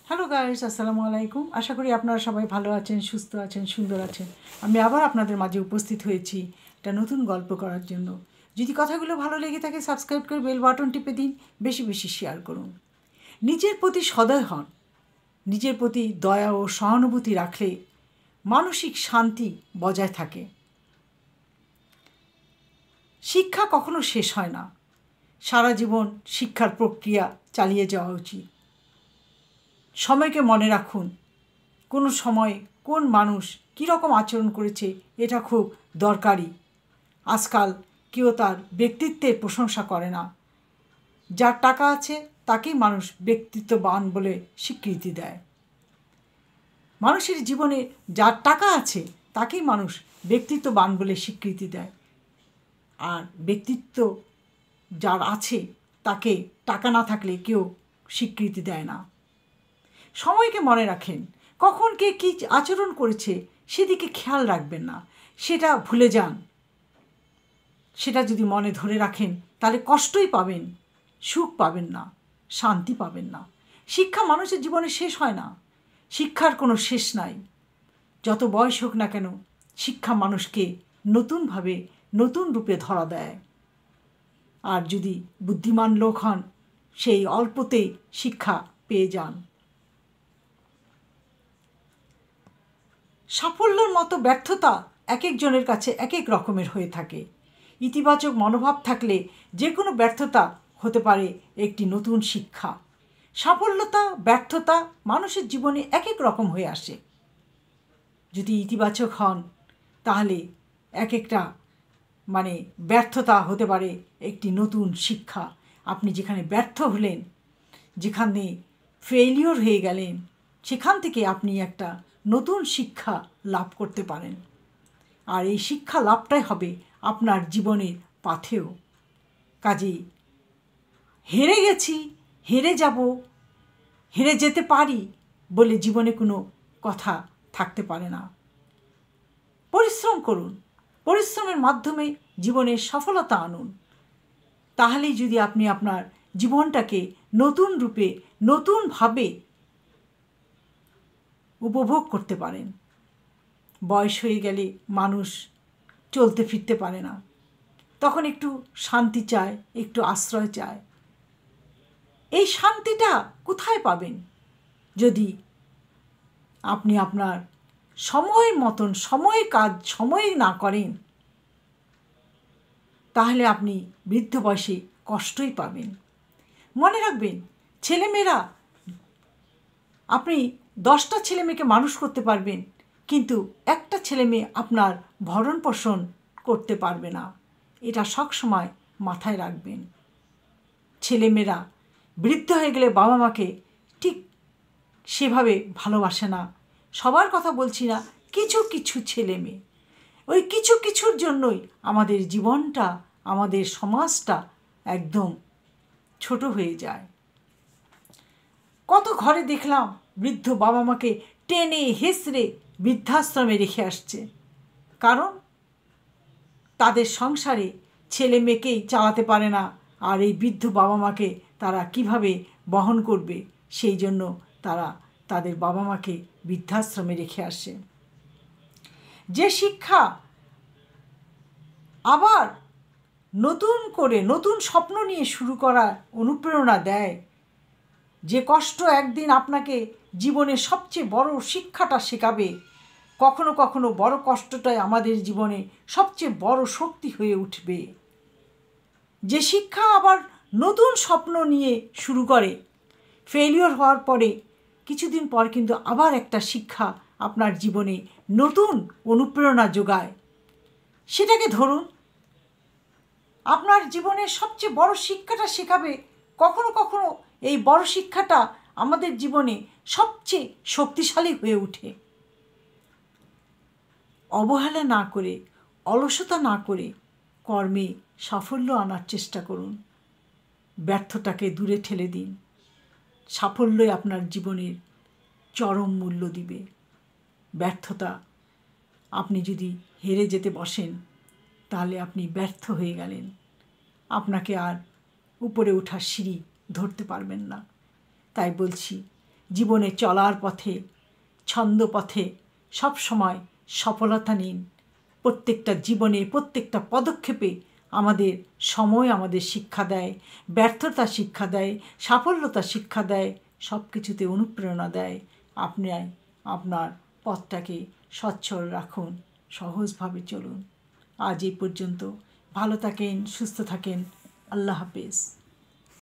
Hello guys, আসসালামু আলাইকুম। আশা করি আপনারা সবাই ভালো আছেন, সুস্থ আছেন, সুন্দর আছেন। আমি আবার আপনাদের মাঝে উপস্থিত হয়েছি একটা নতুন গল্প করার জন্য। যদি কথাগুলো ভালো লেগে থাকে সাবস্ক্রাইব করে বেল বাটন টিপে দিন, বেশি বেশি শেয়ার করুন। নিজের প্রতি সদয় হন। নিজের প্রতি দয়া ও সহানুভূতি রাখলে মানসিক শান্তি বজায় থাকে। শিক্ষা কখনো শেষ হয় না। সারা জীবন শিক্ষার প্রক্রিয়া চালিয়ে যাওয়া উচিত। সময়কে মনে রাখুন, কোন সময় কোন মানুষ কীরকম আচরণ করেছে এটা খুব দরকারি। আজকাল কেউ তার ব্যক্তিত্বের প্রশংসা করে না। যার টাকা আছে তাকেই মানুষ ব্যক্তিত্ববান বলে স্বীকৃতি দেয়। মানুষের জীবনে যার টাকা আছে তাকেই মানুষ ব্যক্তিত্ববান বলে স্বীকৃতি দেয়, আর ব্যক্তিত্ব যার আছে তাকে টাকা না থাকলে কেউ স্বীকৃতি দেয় না। সময়কে মনে রাখেন, কখন কে কী আচরণ করেছে সেদিকে খেয়াল রাখবেন না, সেটা ভুলে যান। সেটা যদি মনে ধরে রাখেন তাহলে কষ্টই পাবেন, সুখ পাবেন না, শান্তি পাবেন না। শিক্ষা মানুষের জীবনে শেষ হয় না। শিক্ষার কোনো শেষ নাই। যত বয়স হোক না কেন, শিক্ষা মানুষকে নতুনভাবে নতুন রূপে ধরা দেয়। আর যদি বুদ্ধিমান লোক হন, সেই অল্পতেই শিক্ষা পেয়ে যান। সাফল্যের মতো ব্যর্থতা এক একজনের কাছে এক এক রকমের হয়ে থাকে। ইতিবাচক মনোভাব থাকলে যে কোনো ব্যর্থতা হতে পারে একটি নতুন শিক্ষা। সাফল্যতা ব্যর্থতা মানুষের জীবনে এক এক রকম হয়ে আসে। যদি ইতিবাচক হন তাহলে এক একটা ব্যর্থতা হতে পারে একটি নতুন শিক্ষা। আপনি যেখানে ব্যর্থ হলেন, যেখানে ফেইলিওর হয়ে গেলেন, সেখান থেকে আপনি একটা নতুন শিক্ষা লাভ করতে পারেন। আর এই শিক্ষা লাভটাই হবে আপনার জীবনের পাথেয়। কাজেই হেরে গেছি, হেরে যাব, হেরে যেতে পারি বলে জীবনে কোনো কথা থাকতে পারে না। পরিশ্রম করুন, পরিশ্রমের মাধ্যমে জীবনের সফলতা আনুন। তাহলেই যদি আপনি আপনার জীবনটাকে নতুন রূপে নতুনভাবে উপভোগ করতে পারেন। বয়স হয়ে গেলে মানুষ চলতে ফিরতে পারে না, তখন একটু শান্তি চায়, একটু আশ্রয় চায়। এই শান্তিটা কোথায় পাবেন? যদি আপনি আপনার সময়ের মতন সময়ে কাজ সময়ে না করেন, তাহলে আপনি বৃদ্ধ বয়সে কষ্টই পাবেন। মনে রাখবেন, ছেলেমেয়েরা, আপনি 10টা ছেলেমেয়েকে মানুষ করতে পারবেন, কিন্তু একটা ছেলেমেয়ে আপনার ভরণ পোষণ করতে পারবে না। এটা সবসময় মাথায় রাখবেন। ছেলেমেয়েরা বৃদ্ধ হয়ে গেলে বাবা মাকে ঠিক সেভাবে ভালোবাসে না। সবার কথা বলছি না, কিছু কিছু ছেলেমেয়ে, ওই কিছু কিছুর জন্যই আমাদের জীবনটা, আমাদের সমাজটা একদম ছোট হয়ে যায়। কত ঘরে দেখলাম বৃদ্ধ বাবা মাকে টেনে হেসড়ে বৃদ্ধাশ্রমে রেখে আসছে, কারণ তাদের সংসারে ছেলে মেয়েকেই চালাতে পারে না। আর এই বৃদ্ধ বাবা মাকে তারা কিভাবে বহন করবে, সেই জন্য তারা তাদের বাবা মাকে বৃদ্ধাশ্রমে রেখে আসে। যে শিক্ষা আবার নতুন করে নতুন স্বপ্ন নিয়ে শুরু করার অনুপ্রেরণা দেয়, যে কষ্ট একদিন আপনাকে জীবনের সবচেয়ে বড় শিক্ষাটা শেখাবে, কখনো কখনো বড় কষ্টটাই আমাদের জীবনে সবচেয়ে বড় শক্তি হয়ে উঠবে। যে শিক্ষা আবার নতুন স্বপ্ন নিয়ে শুরু করে, ফেলিওর হওয়ার পরে কিছুদিন পর কিন্তু আবার একটা শিক্ষা আপনার জীবনে নতুন অনুপ্রেরণা যোগায়, সেটাকে ধরুন। আপনার জীবনের সবচেয়ে বড় শিক্ষাটা শেখাবে, কখনো কখনো এই বড় শিক্ষাটা আমাদের জীবনে সবচেয়ে শক্তিশালী হয়ে ওঠে। অবহেলা না করে, অলসতা না করে কর্মে সাফল্য আনার চেষ্টা করুন। ব্যর্থতাকে দূরে ঠেলে দিন। সাফল্যই আপনার জীবনের চরম মূল্য দিবে। ব্যর্থতা, আপনি যদি হেরে যেতে বসেন তাহলে আপনি ব্যর্থ হয়ে গেলেন। আপনাকে আর উপরে ওঠার সিঁড়ি ধরতে পারবেন না। তাই বলছি, জীবনে চলার পথে ছন্দ পথে সব সময় সফলতা নিন। প্রত্যেকটা জীবনে প্রত্যেকটা পদক্ষেপে আমাদের সময় আমাদের শিক্ষা দেয়, ব্যর্থতা শিক্ষা দেয়, সাফল্যতা শিক্ষা দেয়, সব কিছুতে অনুপ্রেরণা দেয়। আপনি আপনার পথটাকে সচ্ছল রাখুন, সহজভাবে চলুন। আজ এই পর্যন্ত। ভালো থাকেন, সুস্থ থাকেন। আল্লাহ হাফেজ।